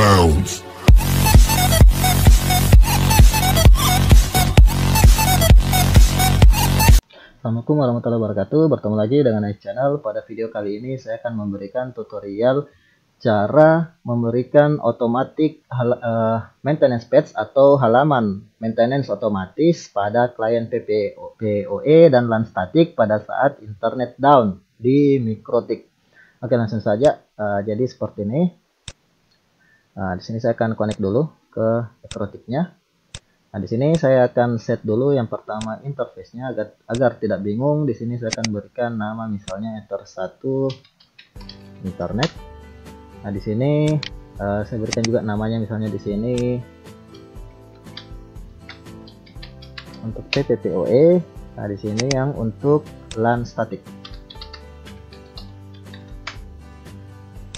bounds. Assalamualaikum warahmatullahi wabarakatuh. Bertemu lagi dengan Ais Channel. Pada video kali ini saya akan memberikan tutorial cara memberikan automatic maintenance page atau halaman maintenance otomatis pada klien PPPoE dan LAN statik pada saat internet down di Mikrotik. Oke, langsung saja. Jadi seperti ini. Di sini saya akan connect dulu ke Mikrotiknya. Nah, di sini saya akan set dulu yang pertama interface-nya agar tidak bingung. Di sini saya akan berikan nama misalnya Ether1 internet. Nah, di sini saya berikan juga namanya misalnya di sini untuk PPPoE. Nah, di sini yang untuk LAN statik.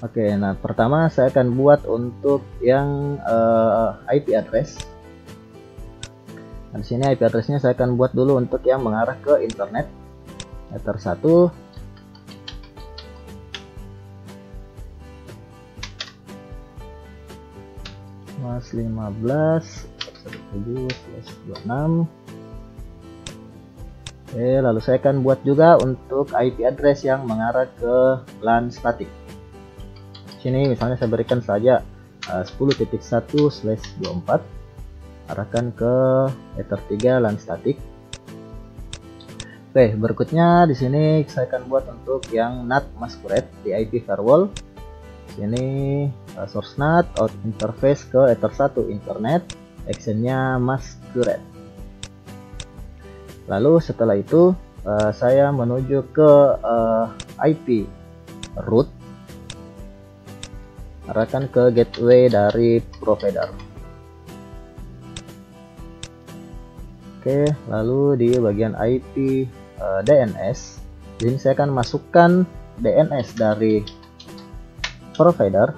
Oke, nah pertama saya akan buat untuk yang IP address. Nah, di sini IP address-nya saya akan buat dulu untuk yang mengarah ke internet. Ether1 +15/17/26. Oke, lalu saya akan buat juga untuk IP address yang mengarah ke LAN statik. Sini misalnya saya berikan saja 10.1/24. Arahkan ke Ether3 LAN statik. Oke, berikutnya di sini saya akan buat untuk yang NAT masquerade di IP firewall. Sini source NAT out interface ke Ether1 internet, actionnya masquerade. Lalu setelah itu saya menuju ke IP root, arahkan ke gateway dari provider. Oke, lalu di bagian IP DNS, di sini saya akan masukkan DNS dari provider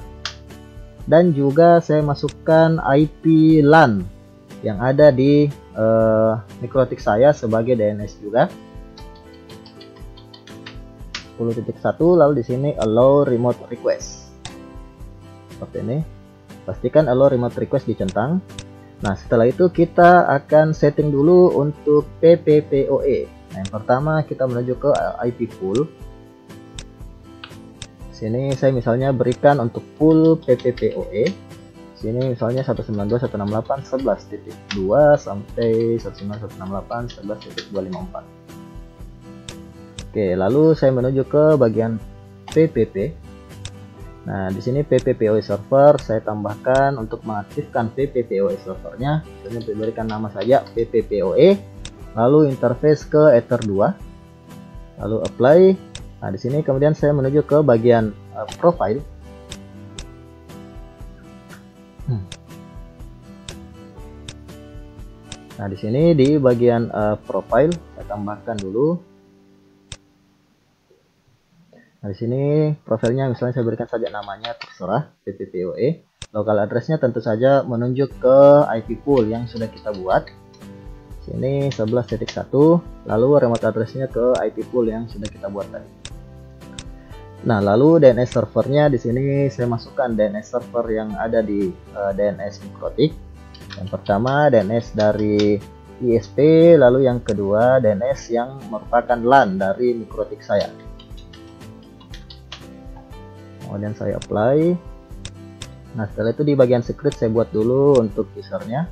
dan juga saya masukkan IP LAN yang ada di Mikrotik saya sebagai DNS juga. 10.1, lalu di sini allow remote request. Seperti ini. Pastikan allow remote request dicentang. Nah, setelah itu kita akan setting dulu untuk PPPoE. Nah, yang pertama kita menuju ke IP pool. Sini saya misalnya berikan untuk pool PPPoE. Sini misalnya 192.168.11.2 sampai 192.168.11.254. Oke, lalu saya menuju ke bagian PPP. Nah, di sini PPPoE server saya tambahkan untuk mengaktifkan PPPoE servernya. Saya berikan nama saja PPPoE. Lalu interface ke Ether2. Lalu apply. Nah, di sini kemudian saya menuju ke bagian profile. Nah, di sini di bagian profile saya tambahkan dulu. Nah, di sini profilnya misalnya saya berikan saja namanya, terserah PPPoE. Local address-nya tentu saja menunjuk ke IP pool yang sudah kita buat. Sini 11.1, lalu remote address-nya ke IP pool yang sudah kita buat tadi. Nah, lalu DNS servernya di sini saya masukkan DNS server yang ada di DNS Mikrotik. Yang pertama DNS dari ISP, lalu yang kedua DNS yang merupakan LAN dari Mikrotik saya. Kemudian saya apply. Nah, setelah itu di bagian secret saya buat dulu untuk usernya.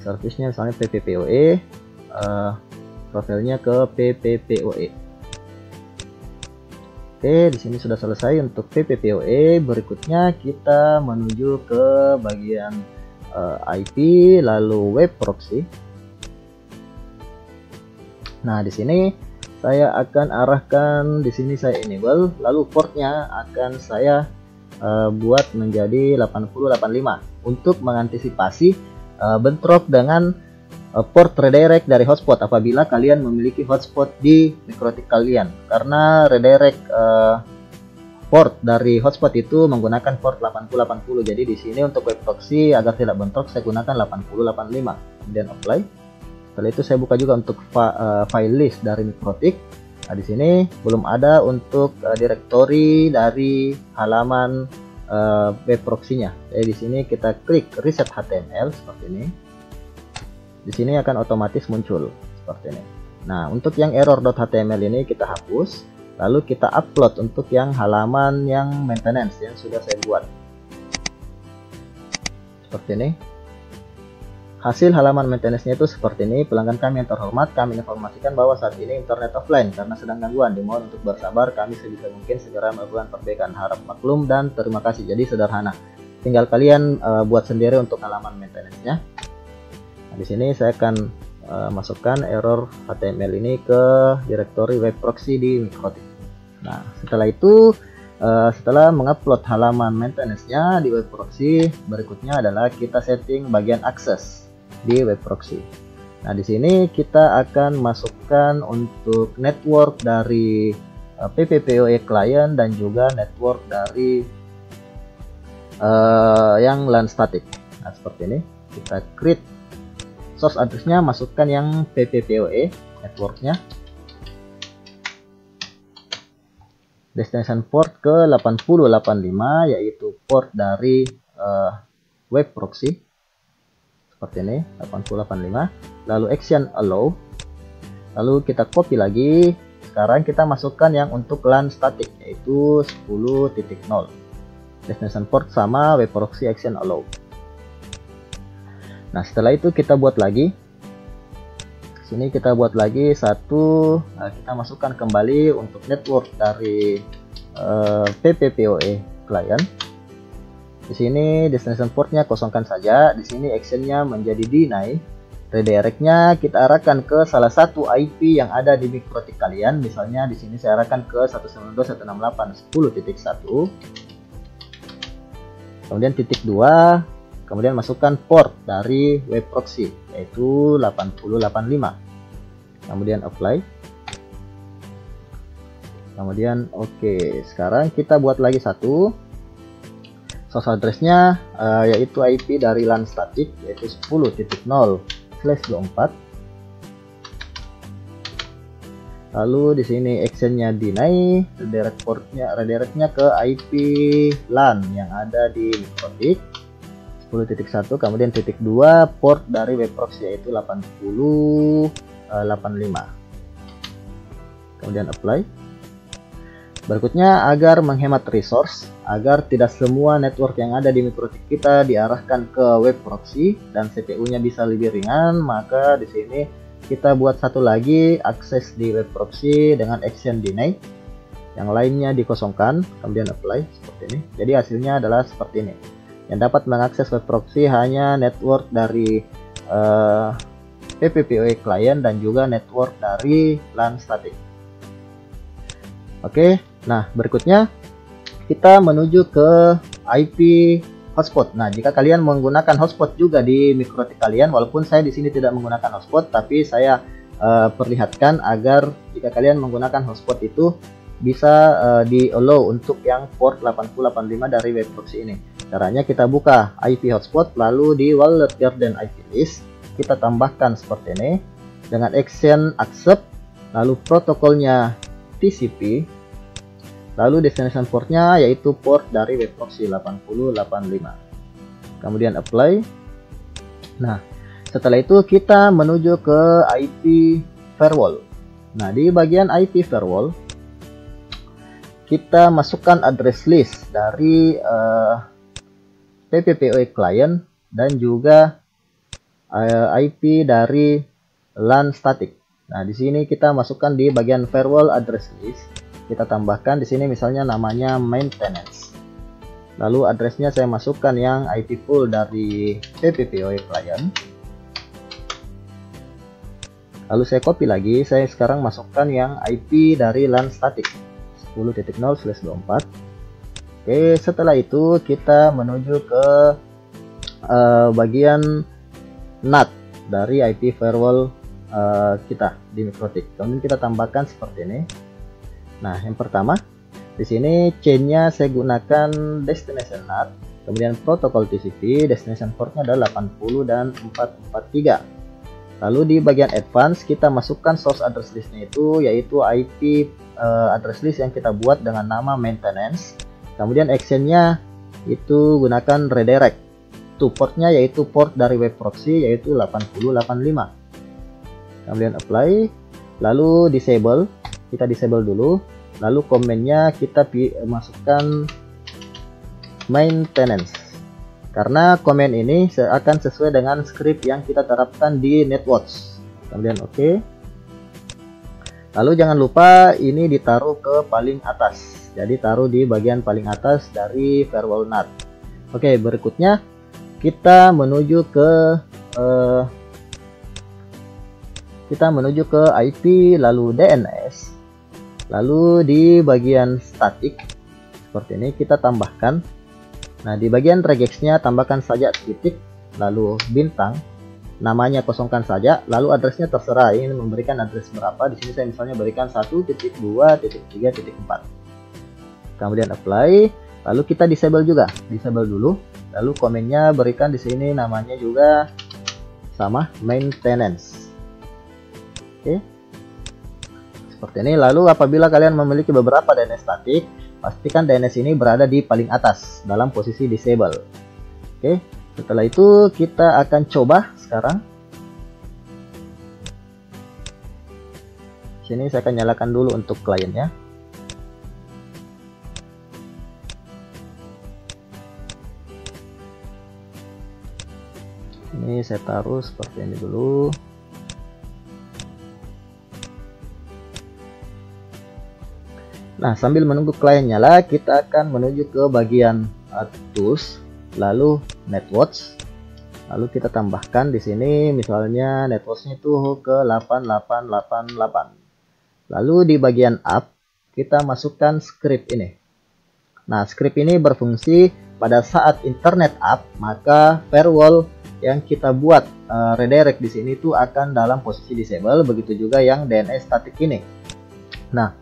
Service-nya misalnya PPPoE, profilnya ke PPPoE. Oke, di sini sudah selesai untuk PPPoE. Berikutnya kita menuju ke bagian IP, lalu web proxy. Nah, di sini saya akan arahkan, di sini saya enable, lalu portnya akan saya buat menjadi 8085 untuk mengantisipasi bentrok dengan port redirect dari hotspot apabila kalian memiliki hotspot di Mikrotik kalian, karena redirect port dari hotspot itu menggunakan port 8080. Jadi di sini untuk web proxy agar tidak bentrok saya gunakan 8085. Kemudian apply. Setelah itu saya buka juga untuk file list dari Mikrotik. Nah, di sini belum ada untuk directory dari halaman web proxy-nya. Jadi di sini kita klik reset HTML seperti ini. Di sini akan otomatis muncul seperti ini. Nah, untuk yang error.html ini kita hapus, lalu kita upload untuk yang halaman yang maintenance yang sudah saya buat. Seperti ini. Hasil halaman maintenance-nya itu seperti ini. Pelanggan kami yang terhormat, kami informasikan bahwa saat ini internet offline karena sedang gangguan. Dimohon untuk bersabar, kami sebisa mungkin segera melakukan perbaikan. Harap maklum dan terima kasih. Jadi sederhana. Tinggal kalian buat sendiri untuk halaman maintenance-nya. Nah, di sini saya akan masukkan error HTML ini ke directory web proxy di Mikrotik. Nah, setelah itu setelah mengupload halaman maintenance-nya di web proxy, berikutnya adalah kita setting bagian akses di web proxy. Nah, di sini kita akan masukkan untuk network dari PPPoE client dan juga network dari yang LAN static. Nah, seperti ini. Kita create source address-nya, masukkan yang PPPoE networknya. Destination port ke 8085, yaitu port dari web proxy. Seperti ini, 8085. Lalu action allow. Lalu kita copy lagi. Sekarang kita masukkan yang untuk LAN static, yaitu 10.0. Destination port sama web proxy action allow. Nah, setelah itu kita buat lagi. Sini kita buat lagi satu. Nah, kita masukkan kembali untuk network dari PPPoE client. Di sini destination portnya kosongkan saja. Di sini actionnya menjadi deny. Redirect-nya kita arahkan ke salah satu IP yang ada di Mikrotik kalian. Misalnya di sini saya arahkan ke 192.168.10.1. Kemudian titik 2. Kemudian masukkan port dari web proxy, yaitu 8085. Kemudian apply. Kemudian oke. Sekarang kita buat lagi satu. Source address-nya yaitu IP dari LAN static, yaitu 10.0/24. Lalu di sini actionnya deny, redirect-nya ke IP LAN yang ada di Mikrotik 10.1, kemudian titik 2 port dari web proxy yaitu 8085. Kemudian apply. Berikutnya, agar menghemat resource, agar tidak semua network yang ada di Mikrotik kita diarahkan ke web proxy dan CPU-nya bisa lebih ringan, maka di sini kita buat satu lagi akses di web proxy dengan action deny. Yang lainnya dikosongkan, kemudian apply seperti ini. Jadi hasilnya adalah seperti ini. Yang dapat mengakses web proxy hanya network dari PPPoE client dan juga network dari LAN static. Oke, nah berikutnya kita menuju ke IP hotspot. Nah, jika kalian menggunakan hotspot juga di Mikrotik kalian, walaupun saya di sini tidak menggunakan hotspot, tapi saya perlihatkan agar jika kalian menggunakan hotspot itu bisa di allow untuk yang port 8085 dari web proxy ini. Caranya kita buka IP hotspot, lalu di Wallet Garden IP list kita tambahkan seperti ini dengan action accept, lalu protokolnya TCP, lalu destination portnya yaitu port dari web proxy 8085. Kemudian apply. Nah, setelah itu kita menuju ke IP firewall. Nah, di bagian IP firewall kita masukkan address list dari PPPoE client dan juga IP dari LAN static. Nah, di sini kita masukkan di bagian firewall address list. Kita tambahkan di sini misalnya namanya maintenance. Lalu addressnya saya masukkan yang IP pool dari PPPoE client. Lalu saya copy lagi. Saya sekarang masukkan yang IP dari LAN static 10.0/24. Oke, setelah itu kita menuju ke bagian NAT dari IP firewall kita di Mikrotik. Kemudian kita tambahkan seperti ini. Nah, yang pertama di sini chainnya saya gunakan destination NAT, kemudian protokol TCP, destination portnya adalah 80 dan 443. Lalu di bagian advance kita masukkan source address listnya itu yaitu IP address list yang kita buat dengan nama maintenance. Kemudian actionnya itu gunakan redirect to portnya yaitu port dari web proxy yaitu 8085. Kemudian apply, lalu disable, kita disable dulu, lalu komennya kita masukkan maintenance karena komen ini akan sesuai dengan script yang kita terapkan di NetWatch. Kemudian oke. Lalu jangan lupa ini ditaruh ke paling atas, jadi taruh di bagian paling atas dari firewall NAT. Oke, berikutnya kita menuju ke IP lalu DNS, lalu di bagian static seperti ini kita tambahkan. Nah, di bagian regexnya tambahkan saja titik lalu bintang, namanya kosongkan saja, lalu addressnya terserah ingin memberikan address berapa. Di sini saya misalnya berikan 1.2.3.4. kemudian apply, lalu kita disable juga, disable dulu, lalu komennya berikan di sini namanya juga sama maintenance. Oke, seperti ini. Lalu apabila kalian memiliki beberapa DNS statik, pastikan DNS ini berada di paling atas dalam posisi disable. Oke, setelah itu kita akan coba sekarang. Sini saya akan nyalakan dulu untuk kliennya. Ini saya taruh seperti ini dulu. Nah, sambil menunggu klien nyala, kita akan menuju ke bagian tools, lalu NetWatch. Lalu kita tambahkan di sini misalnya NetWatch-nya itu ke 8888. Lalu di bagian app kita masukkan script ini. Nah, script ini berfungsi pada saat internet up, maka firewall yang kita buat redirect di sini itu akan dalam posisi disable, begitu juga yang DNS static ini. Nah,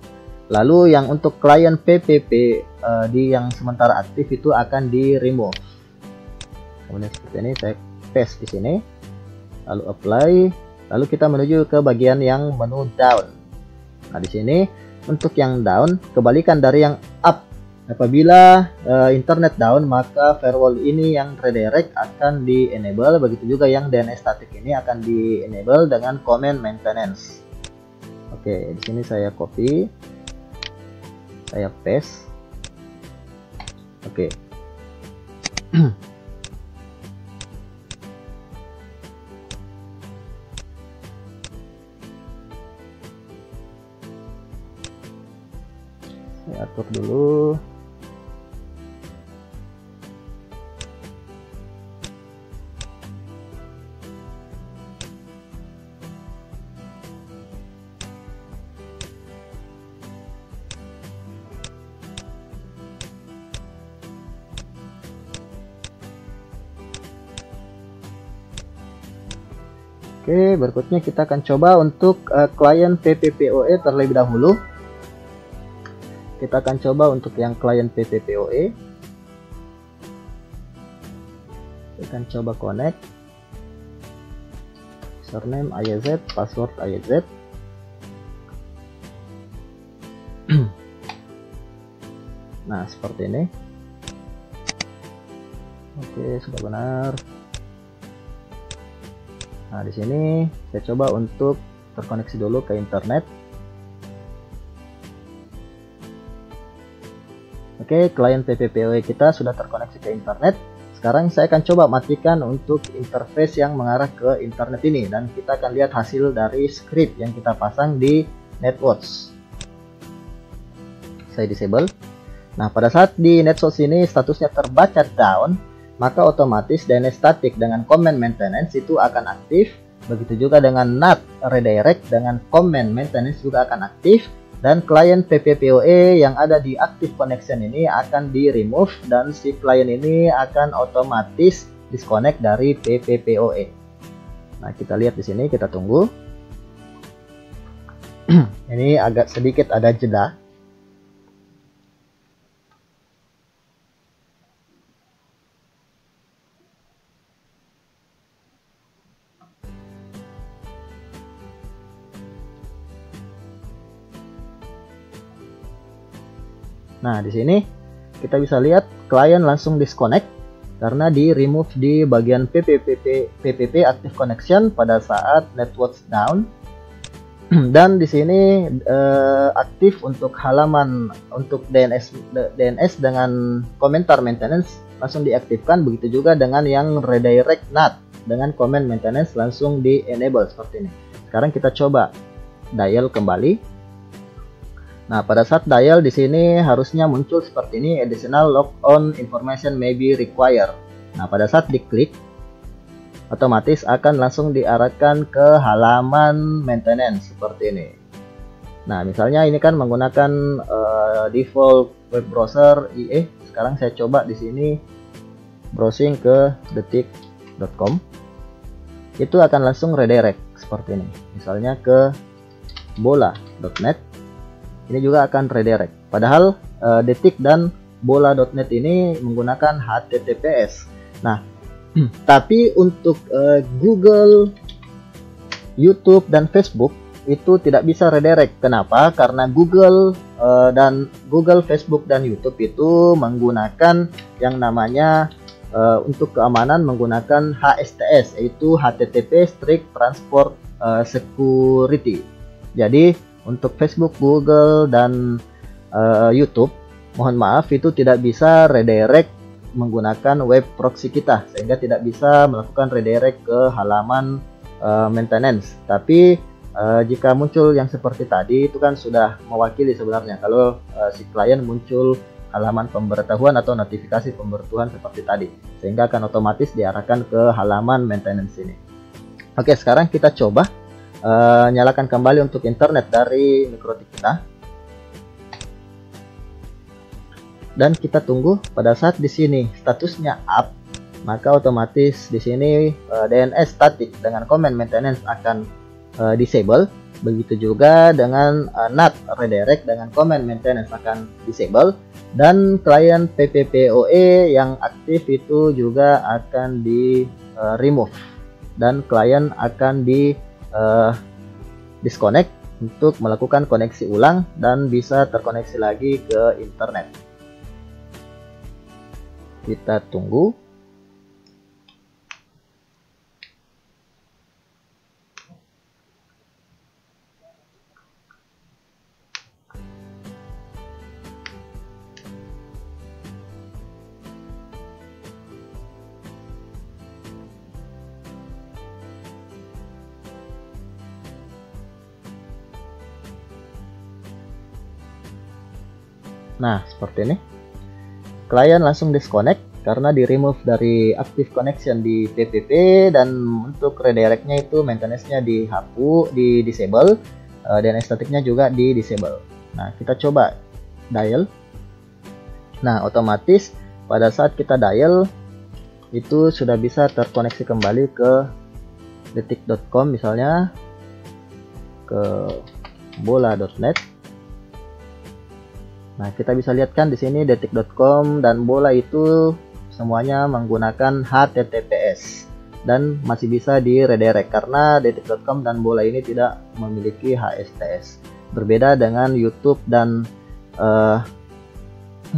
lalu yang untuk klien PPP di yang sementara aktif itu akan di remove. Kemudian seperti ini saya paste di sini, lalu apply, lalu kita menuju ke bagian yang menu down. Nah, di sini untuk yang down kebalikan dari yang up. Apabila internet down, maka firewall ini yang redirect akan di enable, begitu juga yang DNS static ini akan di enable dengan command maintenance. Oke, di sini saya copy, saya paste. Oke. Saya atur dulu. Oke, berikutnya kita akan coba untuk klien PPPoE terlebih dahulu. Kita akan coba untuk yang klien PPPoE. Kita akan coba connect. Username IAZ, password IAZ. Nah, seperti ini. Oke, sudah benar. Nah, di sini saya coba untuk terkoneksi dulu ke internet. Oke, klien PPPoE kita sudah terkoneksi ke internet. Sekarang saya akan coba matikan untuk interface yang mengarah ke internet ini, dan kita akan lihat hasil dari script yang kita pasang di NetWatch. Saya disable. Nah, pada saat di NetWatch ini statusnya terbaca down, maka otomatis DNS static dengan command maintenance itu akan aktif. Begitu juga dengan NAT redirect dengan command maintenance juga akan aktif. Dan klien PPPoE yang ada di active connection ini akan di remove, dan si klien ini akan otomatis disconnect dari PPPoE. Nah, kita lihat di sini, kita tunggu. Ini agak sedikit ada jeda. Nah, di sini kita bisa lihat klien langsung disconnect karena di remove di bagian PPP active connection pada saat network down. Dan di sini aktif untuk halaman untuk DNS dengan komentar maintenance langsung diaktifkan, begitu juga dengan yang redirect NAT dengan comment maintenance langsung di enable seperti ini. Sekarang kita coba dial kembali. Nah, pada saat dial di sini harusnya muncul seperti ini, additional log on information may be required. Nah, pada saat diklik otomatis akan langsung diarahkan ke halaman maintenance seperti ini. Nah, misalnya ini kan menggunakan default web browser IE. Sekarang saya coba di sini browsing ke detik.com. Itu akan langsung redirect seperti ini. Misalnya ke bola.net. Ini juga akan redirect. Padahal detik dan bola.net ini menggunakan HTTPS. Nah, tapi untuk Google, YouTube, dan Facebook itu tidak bisa redirect. Kenapa? Karena Google, Facebook, dan YouTube itu menggunakan yang namanya untuk keamanan menggunakan HSTS, yaitu HTTP Strict Transport Security. Jadi untuk Facebook, Google, dan YouTube, mohon maaf itu tidak bisa redirect menggunakan web proxy kita, sehingga tidak bisa melakukan redirect ke halaman maintenance. Tapi jika muncul yang seperti tadi itu kan sudah mewakili sebenarnya kalau si klien muncul halaman pemberitahuan atau notifikasi pemberitahuan seperti tadi, sehingga akan otomatis diarahkan ke halaman maintenance ini. Oke, sekarang kita coba nyalakan kembali untuk internet dari MikroTik kita. Dan kita tunggu pada saat di sini statusnya up, maka otomatis di sini DNS static dengan comment maintenance akan disable. Begitu juga dengan NAT redirect dengan comment maintenance akan disable, dan klien PPPoE yang aktif itu juga akan di remove, dan klien akan di disconnect untuk melakukan koneksi ulang dan bisa terkoneksi lagi ke internet. Kita tunggu. Nah, seperti ini. Klien langsung disconnect karena di remove dari active connection di PPP, dan untuk redirectnya itu maintenance-nya dihapus, di disable, DNS statiknya juga di disable. Nah, kita coba dial. Nah, otomatis pada saat kita dial itu sudah bisa terkoneksi kembali ke detik.com, misalnya ke bola.net. Nah, kita bisa lihat kan di sini detik.com dan bola itu semuanya menggunakan HTTPS dan masih bisa di redirect karena detik.com dan bola ini tidak memiliki HSTS. Berbeda dengan YouTube dan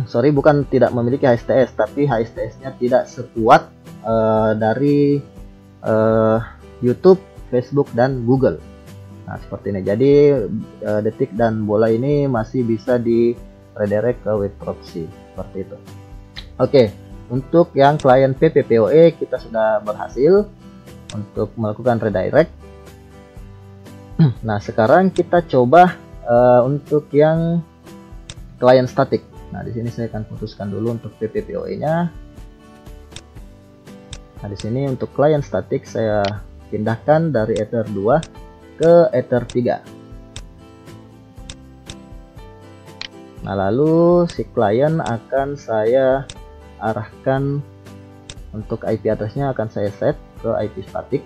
bukan tidak memiliki HSTS, tapi HSTS-nya tidak sekuat dari YouTube, Facebook, dan Google. Nah, seperti ini. Jadi detik dan bola ini masih bisa di redirect ke web proxy seperti itu. Oke, untuk yang klien PPPoE kita sudah berhasil untuk melakukan redirect. Nah, sekarang kita coba untuk yang klien static. Nah, di sini saya akan putuskan dulu untuk PPPoE-nya. Nah, di sini untuk klien static saya pindahkan dari Ether 2 ke Ether 3. Nah, lalu si klien akan saya arahkan untuk IP address-nya akan saya set ke IP static.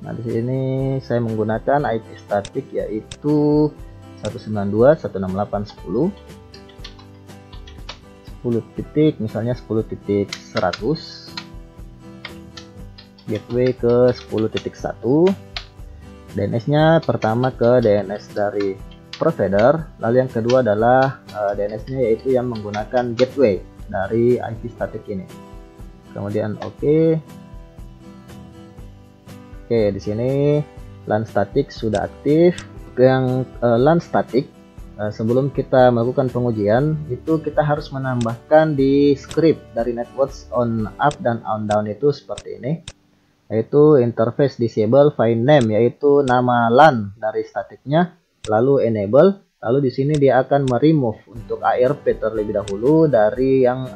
Nah, di sini saya menggunakan IP static yaitu 192.168.10. 10 titik, misalnya 10.100, gateway ke 10.1, DNS-nya pertama ke DNS dari provider, lalu yang kedua adalah DNS-nya yaitu yang menggunakan gateway dari IP static ini. Kemudian oke, di sini LAN static sudah aktif. Yang LAN static, sebelum kita melakukan pengujian itu kita harus menambahkan di script dari networks on up dan on down itu seperti ini, yaitu interface disable find name, yaitu nama LAN dari statiknya, lalu enable, lalu di sini dia akan meremove untuk ARP terlebih dahulu dari yang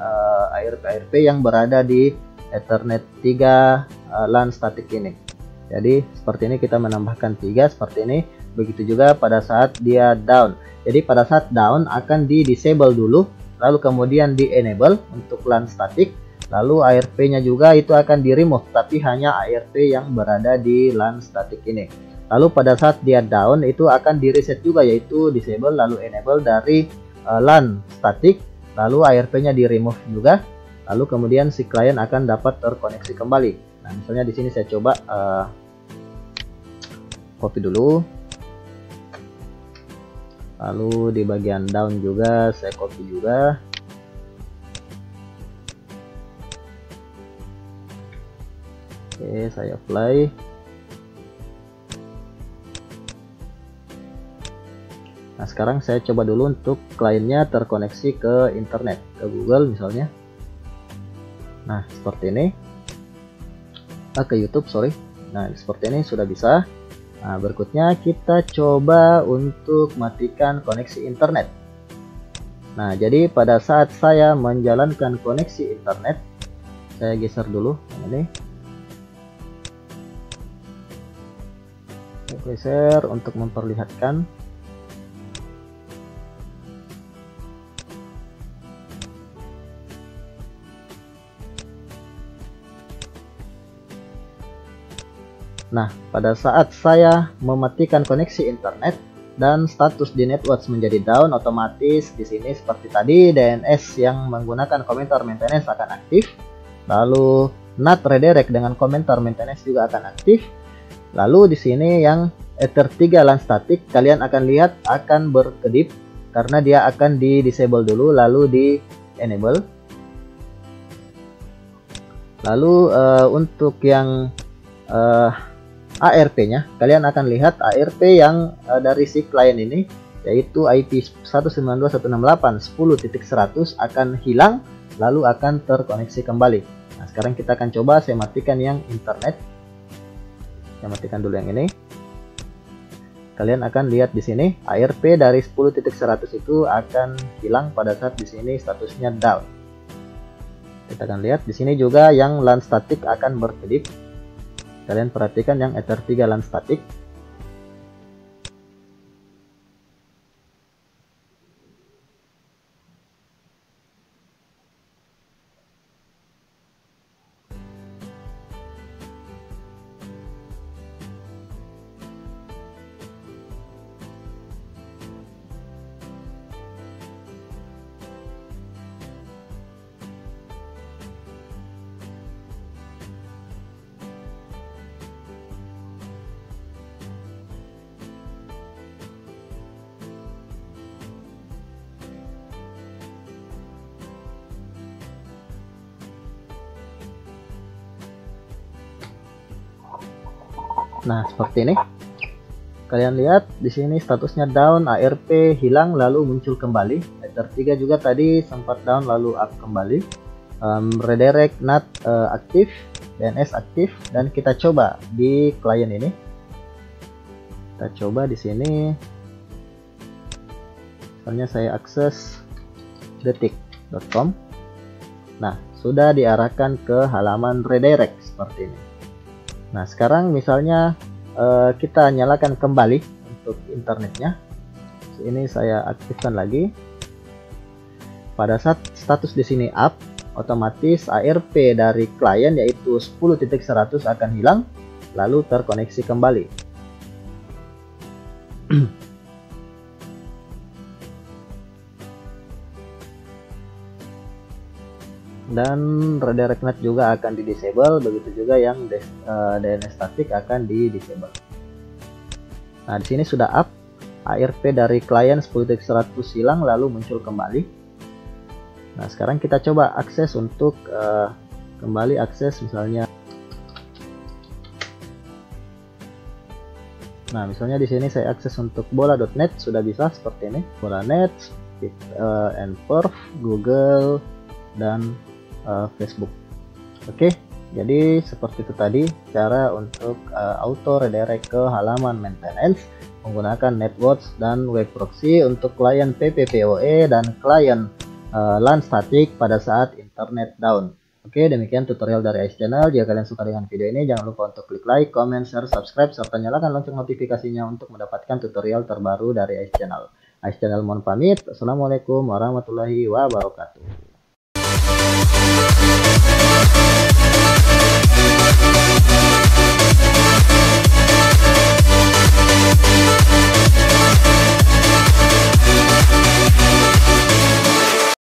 ARP yang berada di Ethernet 3 LAN statik ini. Jadi seperti ini kita menambahkan 3 seperti ini. Begitu juga pada saat dia down. Jadi pada saat down akan di disable dulu, lalu kemudian di enable untuk LAN statik, lalu ARP-nya juga itu akan di remove, tapi hanya ARP yang berada di LAN statik ini. Lalu pada saat dia down itu akan di reset juga, yaitu disable lalu enable dari LAN statik, lalu ARP-nya di remove juga, lalu kemudian si klien akan dapat terkoneksi kembali. Nah, misalnya di sini saya coba copy dulu, lalu di bagian down juga saya copy juga. Oke, saya apply. Nah, sekarang saya coba dulu untuk kliennya terkoneksi ke internet, ke Google misalnya. Nah, seperti ini. Ke YouTube, sorry. Nah, seperti ini sudah bisa. Nah, berikutnya kita coba untuk matikan koneksi internet. Nah, jadi pada saat saya menjalankan koneksi internet, saya geser dulu yang ini. Saya geser untuk memperlihatkan. Nah, pada saat saya mematikan koneksi internet dan status di networks menjadi down, otomatis di sini seperti tadi DNS yang menggunakan komentar maintenance akan aktif. Lalu NAT redirect dengan komentar maintenance juga akan aktif. Lalu di sini yang Ether 3 LAN static kalian akan lihat akan berkedip karena dia akan di disable dulu lalu di enable. Lalu untuk yang ARP-nya, kalian akan lihat ARP yang dari si klien ini, yaitu IP 192.168.10.100 akan hilang, lalu akan terkoneksi kembali. Nah, sekarang kita akan coba saya matikan yang internet. Saya matikan dulu yang ini. Kalian akan lihat di sini ARP dari 10.100 itu akan hilang pada saat di sini statusnya down. Kita akan lihat di sini juga yang LAN static akan berkedip. Kalian perhatikan yang Ether 3 LAN static. Nah, seperti ini. Kalian lihat di sini statusnya down, ARP hilang lalu muncul kembali. Ether 3 juga tadi sempat down lalu up kembali. Redirect NAT aktif, DNS aktif, dan kita coba di klien ini. Kita coba di sini. Misalnya saya akses detik.com. Nah, sudah diarahkan ke halaman redirect seperti ini. Nah, sekarang misalnya kita nyalakan kembali untuk internetnya. Ini saya aktifkan lagi. Pada saat status di sini up, otomatis ARP dari klien yaitu 10.100 akan hilang, lalu terkoneksi kembali. Dan redirect NAT juga akan di disable, begitu juga yang DNS static akan di disable. Nah, di sini sudah up. ARP dari klien 10.100 hilang lalu muncul kembali. Nah, sekarang kita coba akses untuk kembali akses misalnya. Nah, misalnya di sini saya akses untuk bola.net sudah bisa seperti ini. Bola.net, Enperf, Google, dan Facebook. Oke, jadi seperti itu tadi cara untuk auto redirect ke halaman maintenance menggunakan NetWatch dan web proxy untuk klien PPPoE dan klien LAN static pada saat internet down. Oke, demikian tutorial dari Ice Channel. Jika kalian suka dengan video ini, jangan lupa untuk klik like, comment, share, subscribe, serta nyalakan lonceng notifikasinya untuk mendapatkan tutorial terbaru dari Ice Channel. Ice Channel mohon pamit. Assalamualaikum warahmatullahi wabarakatuh.